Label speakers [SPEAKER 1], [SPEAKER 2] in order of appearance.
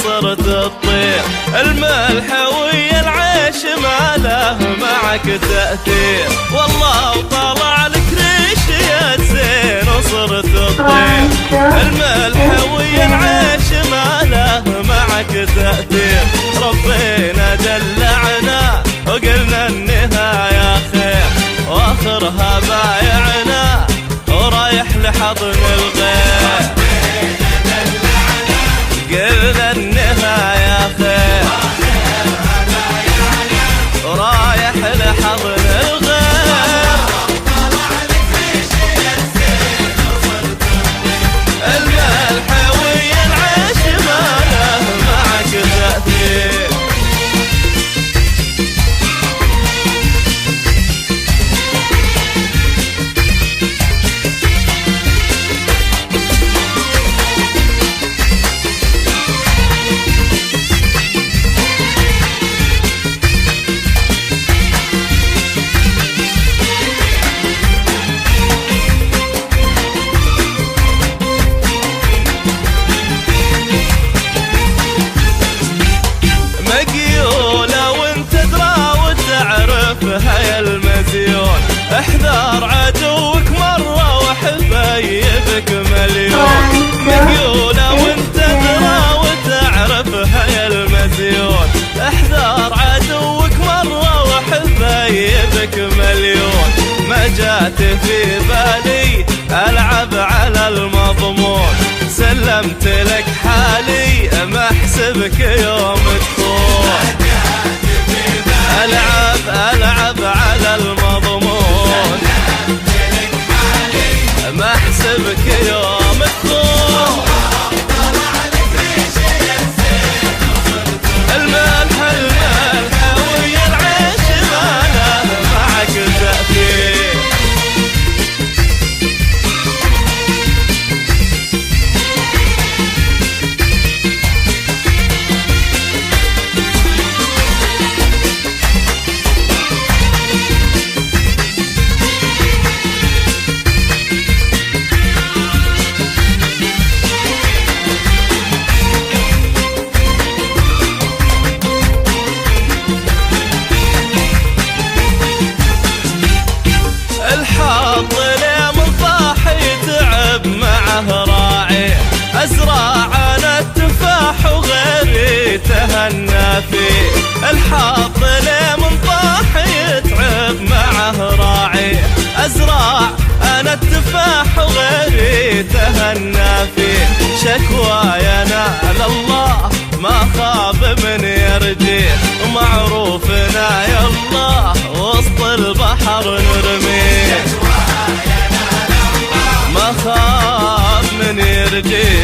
[SPEAKER 1] صرت تطير. الملح ويا العيش ما له معك تأثير، والله وطلع لك ريشيات زين وصرت تطير. الملح ويا العيش ما له معك تأثير. ربنا دلعنا وقلنا النهاية خير، واخرها بايعنا ورايح لحضن الغير. قلنا النهاية خير ورايح لحضن الغير. الملح ويا العيش ما له معك تأثير. هيا المزيون احذر عدوك مرة وحبايبك مليون. مقيولة وانت تدرى وتعرف هيا المزيون احذر عدوك مرة وحبايبك مليون. ما جات في بالي العب على المضمون، سلمت لك حالي ما احسبك يوم تخون. ألعب على المضمون ما احسبك يوم تخون. الملح ويا العيش ما له معك تأثير. الحظ ليه من طاح يتعب معه راعي. أزرع أنا التفاح وغيري تهنى فيه. الحظ ليه من طاح يتعب معه راعي. أزرع أنا التفاح وغيري تهنى فيه. شكوايا نال الله ما خاب من يرجيه، ومعروفنا يا الله وسط البحر نرميه. ما خاب من يرجيه